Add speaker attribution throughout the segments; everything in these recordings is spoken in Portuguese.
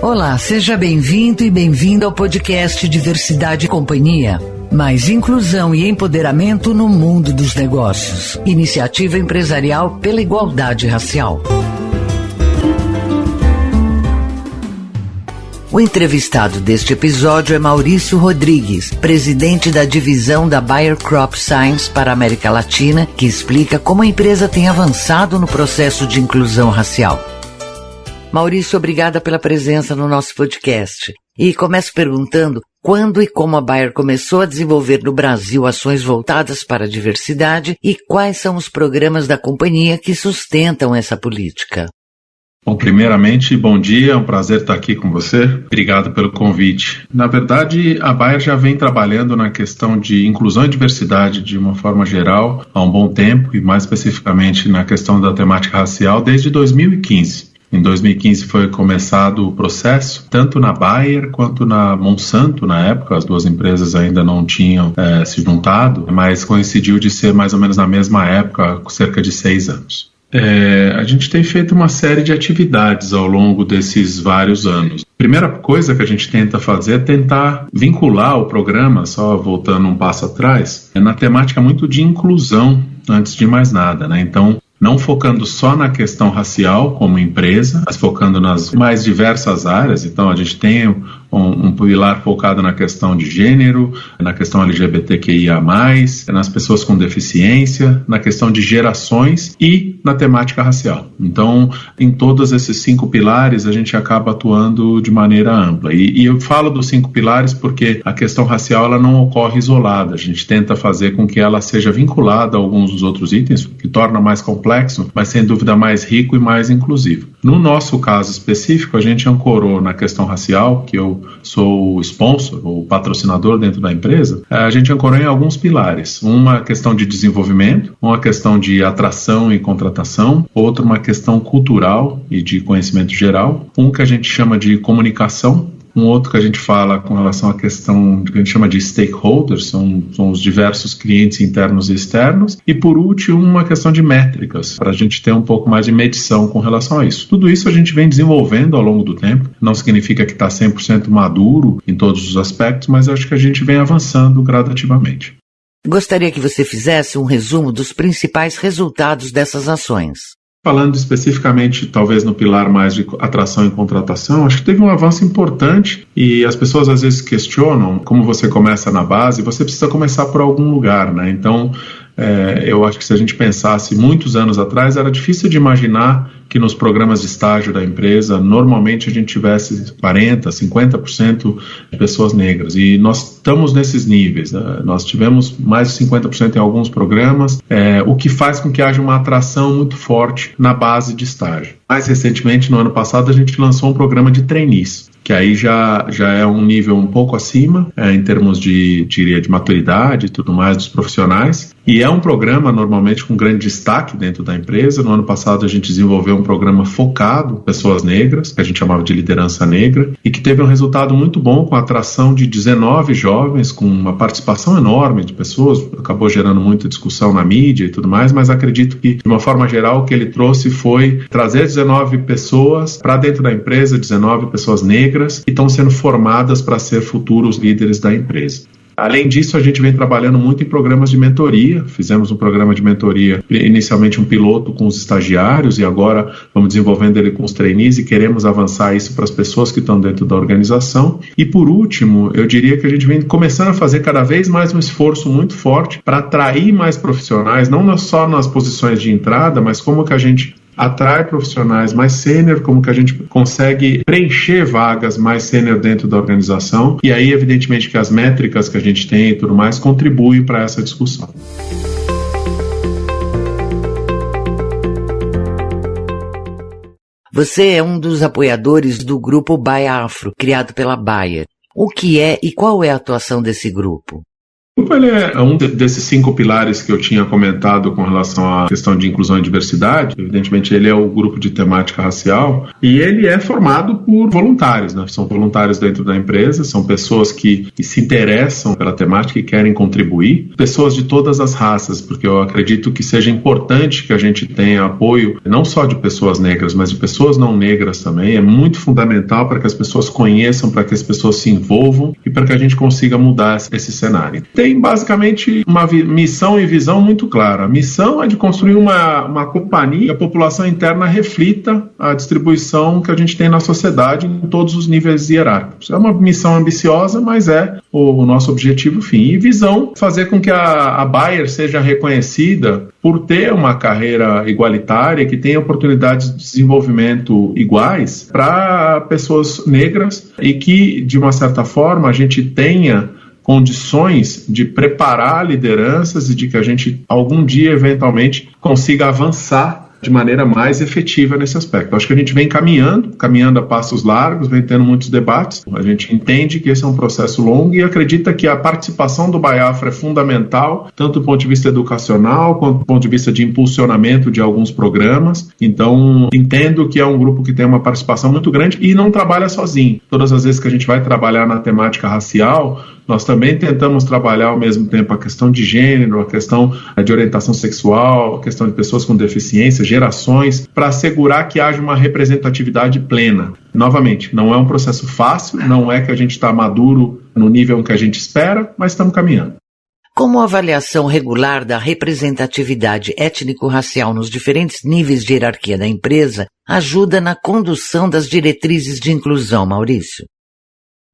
Speaker 1: Olá, seja bem-vindo e bem-vinda ao podcast Diversidade e Companhia. Mais inclusão e empoderamento no mundo dos negócios. Iniciativa empresarial pela igualdade racial. O entrevistado deste episódio é Maurício Rodrigues, presidente da divisão da Bayer Crop Science para a América Latina, que explica como a empresa tem avançado no processo de inclusão racial. Maurício, obrigada pela presença no nosso podcast. E começo perguntando quando e como a Bayer começou a desenvolver no Brasil ações voltadas para a diversidade e quais são os programas da companhia que sustentam essa política.
Speaker 2: Bom, primeiramente, bom dia, é um prazer estar aqui com você. Obrigado pelo convite. Na verdade, a Bayer já vem trabalhando na questão de inclusão e diversidade de uma forma geral há um bom tempo, e mais especificamente na questão da temática racial desde 2015. Em 2015 foi começado o processo, tanto na Bayer quanto na Monsanto, na época, as duas empresas ainda não tinham se juntado, mas coincidiu de ser mais ou menos na mesma época, cerca de 6 anos. A gente tem feito uma série de atividades ao longo desses vários anos. Primeira coisa que a gente tenta fazer é tentar vincular o programa, só voltando um passo atrás, na temática muito de inclusão, antes de mais nada, né? Então, não focando só na questão racial como empresa, mas focando nas mais diversas áreas. Então, a gente tem um pilar focado na questão de gênero, na questão LGBTQIA+, nas pessoas com deficiência, na questão de gerações e na temática racial. Então, em todos esses 5 pilares, a gente acaba atuando de maneira ampla. E eu falo dos 5 pilares porque a questão racial ela não ocorre isolada. A gente tenta fazer com que ela seja vinculada a alguns dos outros itens, que torna mais complexo, mas sem dúvida mais rico e mais inclusivo. No nosso caso específico, a gente ancorou na questão racial, que eu sou o sponsor, o patrocinador dentro da empresa, a gente ancorou em alguns pilares. Uma questão de desenvolvimento, uma questão de atração e contratação, outra uma questão cultural e de conhecimento geral, um que a gente chama de comunicação, um outro que a gente fala com relação à questão que a gente chama de stakeholders, são os diversos clientes internos e externos, e por último uma questão de métricas, para a gente ter um pouco mais de medição com relação a isso. Tudo isso a gente vem desenvolvendo ao longo do tempo, não significa que está 100% maduro em todos os aspectos, mas acho que a gente vem avançando gradativamente.
Speaker 1: Gostaria que você fizesse um resumo dos principais resultados dessas ações.
Speaker 2: Falando especificamente, talvez no pilar mais de atração e contratação, acho que teve um avanço importante e as pessoas às vezes questionam como você começa na base, você precisa começar por algum lugar, né? Então, eu acho que se a gente pensasse muitos anos atrás, era difícil de imaginar que nos programas de estágio da empresa, normalmente a gente tivesse 40%, 50% de pessoas negras. E nós estamos nesses níveis, né? Nós tivemos mais de 50% em alguns programas, o que faz com que haja uma atração muito forte na base de estágio. Mais recentemente, no ano passado, a gente lançou um programa de trainees, que aí já é um nível um pouco acima, em termos de maturidade e tudo mais dos profissionais. E é um programa, normalmente, com grande destaque dentro da empresa. No ano passado, a gente desenvolveu um programa focado em pessoas negras, que a gente chamava de liderança negra, e que teve um resultado muito bom, com a atração de 19 jovens, com uma participação enorme de pessoas. Acabou gerando muita discussão na mídia e tudo mais, mas acredito que, de uma forma geral, o que ele trouxe foi trazer 19 pessoas para dentro da empresa, 19 pessoas negras, que estão sendo formadas para ser futuros líderes da empresa. Além disso, a gente vem trabalhando muito em programas de mentoria. Fizemos um programa de mentoria, inicialmente um piloto com os estagiários, e agora vamos desenvolvendo ele com os trainees e queremos avançar isso para as pessoas que estão dentro da organização. E por último, eu diria que a gente vem começando a fazer cada vez mais um esforço muito forte para atrair mais profissionais, não só nas posições de entrada, mas como que a gente atrai profissionais mais sênior, como que a gente consegue preencher vagas mais sênior dentro da organização, e aí evidentemente que as métricas que a gente tem e tudo mais contribuem para essa discussão.
Speaker 1: Você é um dos apoiadores do grupo Buy Afro, criado pela Bayer. O que é e qual é a atuação desse grupo?
Speaker 2: Ele é um desses 5 pilares que eu tinha comentado com relação à questão de inclusão e diversidade. Evidentemente, ele é o grupo de temática racial e ele é formado por voluntários, né? São voluntários dentro da empresa, são pessoas que se interessam pela temática e querem contribuir, pessoas de todas as raças, porque eu acredito que seja importante que a gente tenha apoio não só de pessoas negras, mas de pessoas não negras também. É muito fundamental para que as pessoas conheçam, para que as pessoas se envolvam e para que a gente consiga mudar esse cenário. Tem basicamente uma missão e visão muito clara. A missão é de construir uma companhia que a população interna reflita a distribuição que a gente tem na sociedade em todos os níveis hierárquicos. É uma missão ambiciosa, mas é o nosso objetivo fim. E visão, fazer com que a Bayer seja reconhecida por ter uma carreira igualitária, que tenha oportunidades de desenvolvimento iguais para pessoas negras e que, de uma certa forma, a gente tenha condições de preparar lideranças e de que a gente, algum dia, eventualmente, consiga avançar de maneira mais efetiva nesse aspecto. Acho que a gente vem caminhando a passos largos, vem tendo muitos debates. A gente entende que esse é um processo longo e acredita que a participação do BAIAFRA é fundamental, tanto do ponto de vista educacional, quanto do ponto de vista de impulsionamento de alguns programas. Então, entendo que é um grupo que tem uma participação muito grande e não trabalha sozinho. Todas as vezes que a gente vai trabalhar na temática racial, nós também tentamos trabalhar ao mesmo tempo a questão de gênero, a questão de orientação sexual, a questão de pessoas com deficiência, gerações, para assegurar que haja uma representatividade plena. Novamente, não é um processo fácil, não é que a gente está maduro no nível que a gente espera, mas estamos caminhando.
Speaker 1: Como a avaliação regular da representatividade étnico-racial nos diferentes níveis de hierarquia da empresa ajuda na condução das diretrizes de inclusão, Maurício?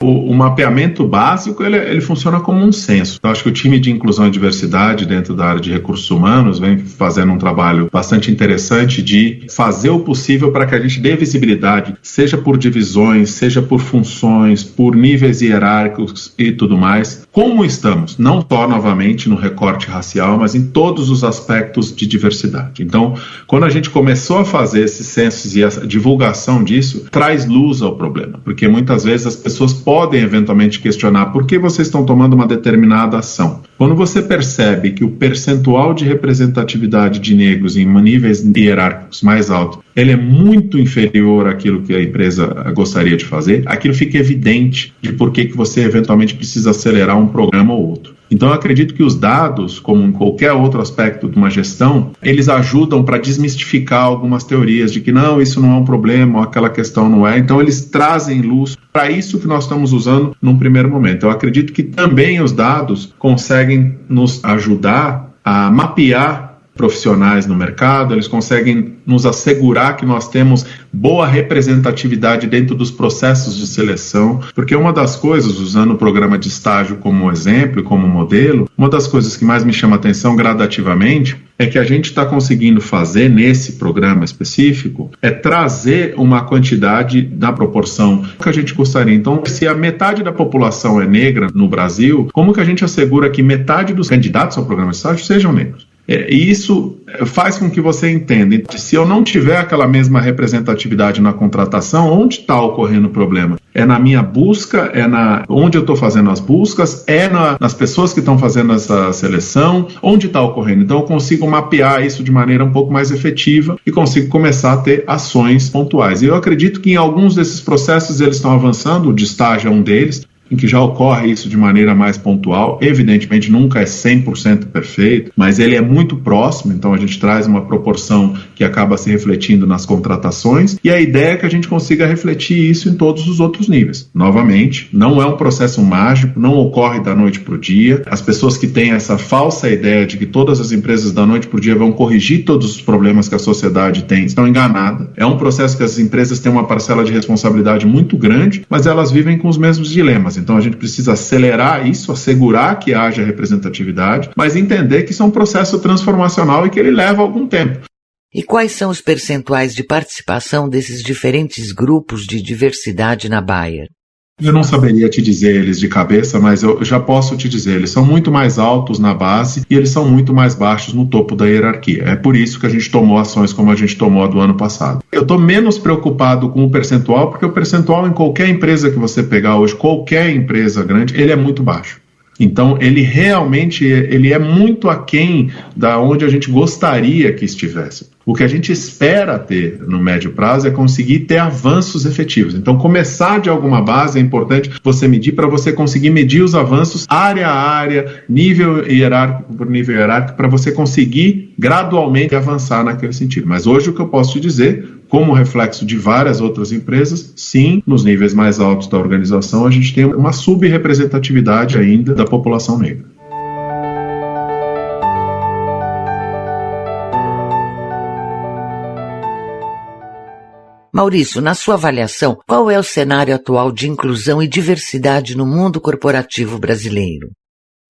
Speaker 2: O mapeamento básico, ele funciona como um censo. Então, acho que o time de inclusão e diversidade dentro da área de recursos humanos vem fazendo um trabalho bastante interessante de fazer o possível para que a gente dê visibilidade, seja por divisões, seja por funções, por níveis hierárquicos e tudo mais. Como estamos? Não só, novamente, no recorte racial, mas em todos os aspectos de diversidade. Então, quando a gente começou a fazer esses censos e a divulgação disso, traz luz ao problema, porque muitas vezes as pessoas podem eventualmente questionar por que vocês estão tomando uma determinada ação. Quando você percebe que o percentual de representatividade de negros em níveis hierárquicos mais altos, ele é muito inferior àquilo que a empresa gostaria de fazer, aquilo fica evidente de por que você eventualmente precisa acelerar um programa ou outro. Então, eu acredito que os dados, como em qualquer outro aspecto de uma gestão, eles ajudam para desmistificar algumas teorias de que não, isso não é um problema, ou aquela questão não é. Então, eles trazem luz para isso que nós estamos usando num primeiro momento. Eu acredito que também os dados conseguem nos ajudar a mapear profissionais no mercado, eles conseguem nos assegurar que nós temos boa representatividade dentro dos processos de seleção, porque uma das coisas, usando o programa de estágio como exemplo e como modelo, uma das coisas que mais me chama a atenção gradativamente é que a gente está conseguindo fazer nesse programa específico é trazer uma quantidade da proporção que a gente gostaria. Então, se a metade da população é negra no Brasil, como que a gente assegura que metade dos candidatos ao programa de estágio sejam negros? E isso faz com que você entenda, se eu não tiver aquela mesma representatividade na contratação, onde está ocorrendo o problema? É na minha busca, onde eu estou fazendo as buscas, nas pessoas que estão fazendo essa seleção, onde está ocorrendo. Então eu consigo mapear isso de maneira um pouco mais efetiva e consigo começar a ter ações pontuais. E eu acredito que em alguns desses processos eles estão avançando, o de estágio é um deles, em que já ocorre isso de maneira mais pontual. Evidentemente nunca é 100% perfeito, mas ele é muito próximo, então a gente traz uma proporção que acaba se refletindo nas contratações, e a ideia é que a gente consiga refletir isso em todos os outros níveis. Novamente, não é um processo mágico, não ocorre da noite para o dia. As pessoas que têm essa falsa ideia de que todas as empresas da noite para o dia vão corrigir todos os problemas que a sociedade tem, estão enganadas. É um processo que as empresas têm uma parcela de responsabilidade muito grande, mas elas vivem com os mesmos dilemas. Então a gente precisa acelerar isso, assegurar que haja representatividade, mas entender que isso é um processo transformacional e que ele leva algum tempo.
Speaker 1: E quais são os percentuais de participação desses diferentes grupos de diversidade na Bayer?
Speaker 2: Eu não saberia te dizer eles de cabeça, mas eu já posso te dizer, eles são muito mais altos na base e eles são muito mais baixos no topo da hierarquia. É por isso que a gente tomou ações como a gente tomou a do ano passado. Eu estou menos preocupado com o percentual, porque o percentual em qualquer empresa que você pegar hoje, qualquer empresa grande, ele é muito baixo. Então, ele realmente é muito aquém da onde a gente gostaria que estivesse. O que a gente espera ter no médio prazo é conseguir ter avanços efetivos. Então, começar de alguma base é importante você medir para você conseguir medir os avanços área a área, nível hierárquico por nível hierárquico, para você conseguir gradualmente avançar naquele sentido. Mas hoje o que eu posso te dizer, como reflexo de várias outras empresas, sim, nos níveis mais altos da organização, a gente tem uma subrepresentatividade ainda da população negra.
Speaker 1: Maurício, na sua avaliação, qual é o cenário atual de inclusão e diversidade no mundo corporativo brasileiro?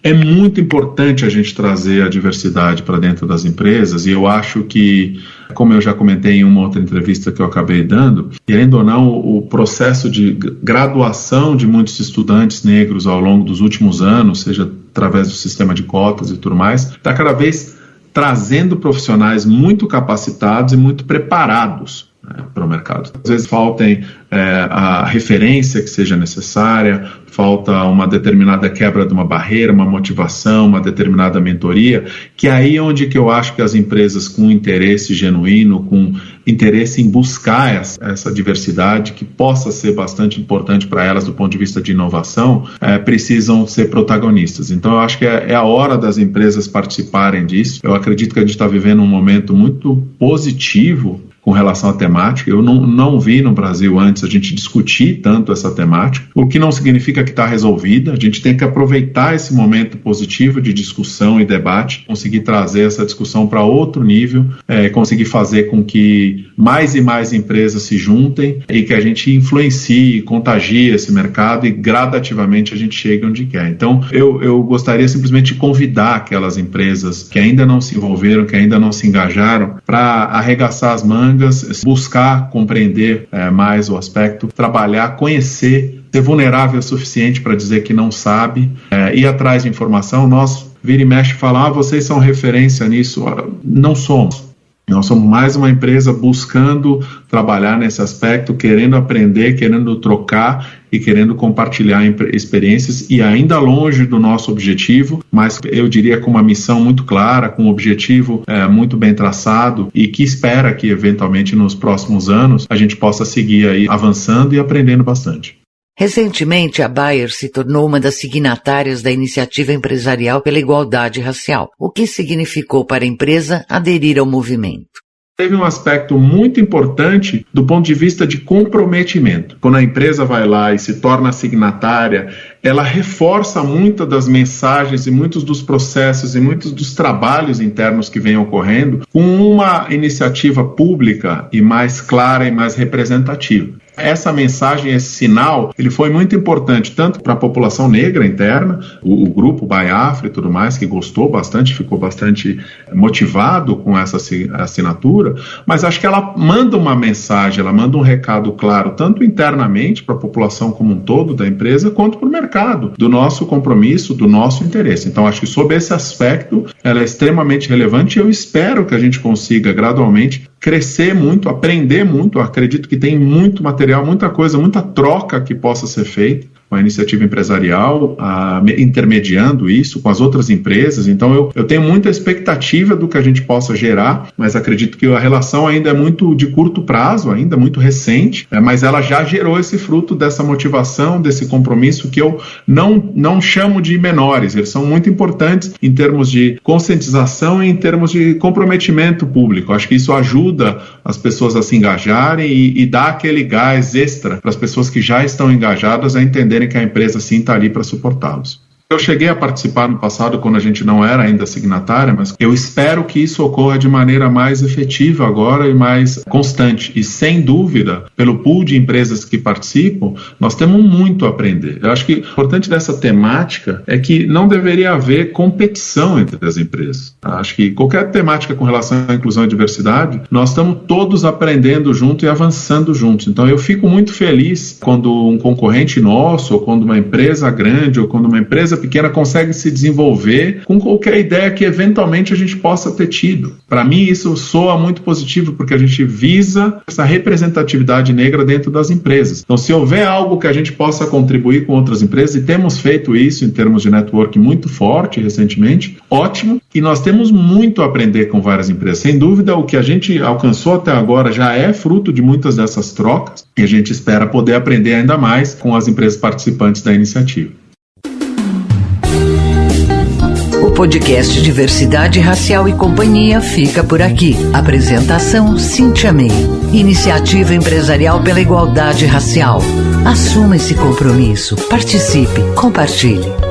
Speaker 2: É muito importante a gente trazer a diversidade para dentro das empresas, e eu acho que, como eu já comentei em uma outra entrevista que eu acabei dando, querendo ou não, o processo de graduação de muitos estudantes negros ao longo dos últimos anos, seja através do sistema de cotas e tudo mais, está cada vez trazendo profissionais muito capacitados e muito preparados para o mercado. Às vezes faltem a referência que seja necessária, falta uma determinada quebra de uma barreira, uma motivação, uma determinada mentoria, que é aí onde que eu acho que as empresas com interesse genuíno, com interesse em buscar essa diversidade, que possa ser bastante importante para elas do ponto de vista de inovação, precisam ser protagonistas. Então eu acho que é a hora das empresas participarem disso. Eu acredito que a gente está vivendo um momento muito positivo com relação à temática. Eu não vi no Brasil antes a gente discutir tanto essa temática, o que não significa que está resolvida. A gente tem que aproveitar esse momento positivo de discussão e debate, conseguir trazer essa discussão para outro nível, conseguir fazer com que mais e mais empresas se juntem e que a gente influencie, contagie esse mercado e gradativamente a gente chegue onde quer. Então, eu gostaria simplesmente de convidar aquelas empresas que ainda não se envolveram, que ainda não se engajaram, para arregaçar as mangas, buscar compreender mais o aspecto, trabalhar, conhecer, ser vulnerável o suficiente para dizer que não sabe, ir atrás de informação. Nós vira e mexe e fala, vocês são referência nisso. Não somos. Nós somos mais uma empresa buscando trabalhar nesse aspecto, querendo aprender, querendo trocar e querendo compartilhar experiências, e ainda longe do nosso objetivo, mas eu diria com uma missão muito clara, com um objetivo muito bem traçado, e que espera que eventualmente nos próximos anos a gente possa seguir aí avançando e aprendendo bastante.
Speaker 1: Recentemente, a Bayer se tornou uma das signatárias da Iniciativa Empresarial pela Igualdade Racial. O que significou para a empresa aderir ao movimento?
Speaker 2: Teve um aspecto muito importante do ponto de vista de comprometimento. Quando a empresa vai lá e se torna signatária, ela reforça muitas das mensagens e muitos dos processos e muitos dos trabalhos internos que vêm ocorrendo com uma iniciativa pública e mais clara e mais representativa. Essa mensagem, esse sinal, ele foi muito importante tanto para a população negra interna, o grupo Baiafra e tudo mais, que gostou bastante, ficou bastante motivado com essa assinatura, mas acho que ela manda uma mensagem, ela manda um recado claro, tanto internamente para a população como um todo da empresa, quanto para o mercado, do nosso compromisso, do nosso interesse. Então acho que sob esse aspecto, ela é extremamente relevante e eu espero que a gente consiga gradualmente crescer muito, aprender muito. Eu acredito que tem muito material, muita coisa, muita troca que possa ser feita com a iniciativa empresarial, intermediando isso com as outras empresas. Então eu tenho muita expectativa do que a gente possa gerar, mas acredito que a relação ainda é muito de curto prazo, ainda muito recente, mas ela já gerou esse fruto dessa motivação, desse compromisso que eu não chamo de menores. Eles são muito importantes em termos de conscientização e em termos de comprometimento público. Acho que isso ajuda as pessoas a se engajarem e dá aquele gás extra para as pessoas que já estão engajadas a entenderem que a empresa sim está ali para suportá-los. Eu cheguei a participar no passado quando a gente não era ainda signatária, mas eu espero que isso ocorra de maneira mais efetiva agora e mais constante. E sem dúvida, pelo pool de empresas que participam, nós temos muito a aprender. Eu acho que o importante dessa temática é que não deveria haver competição entre as empresas. Acho que qualquer temática com relação à inclusão e diversidade, nós estamos todos aprendendo junto e avançando juntos. Então eu fico muito feliz quando um concorrente nosso, ou quando uma empresa grande, ou quando uma empresa pequena consegue se desenvolver com qualquer ideia que eventualmente a gente possa ter tido. Para mim, isso soa muito positivo, porque a gente visa essa representatividade negra dentro das empresas. Então, se houver algo que a gente possa contribuir com outras empresas, e temos feito isso em termos de network muito forte recentemente, ótimo, e nós temos muito a aprender com várias empresas. Sem dúvida, o que a gente alcançou até agora já é fruto de muitas dessas trocas, e a gente espera poder aprender ainda mais com as empresas participantes da iniciativa.
Speaker 1: O podcast Diversidade Racial e Companhia fica por aqui. Apresentação: Cíntia May. Iniciativa Empresarial pela Igualdade Racial. Assuma esse compromisso. Participe. Compartilhe.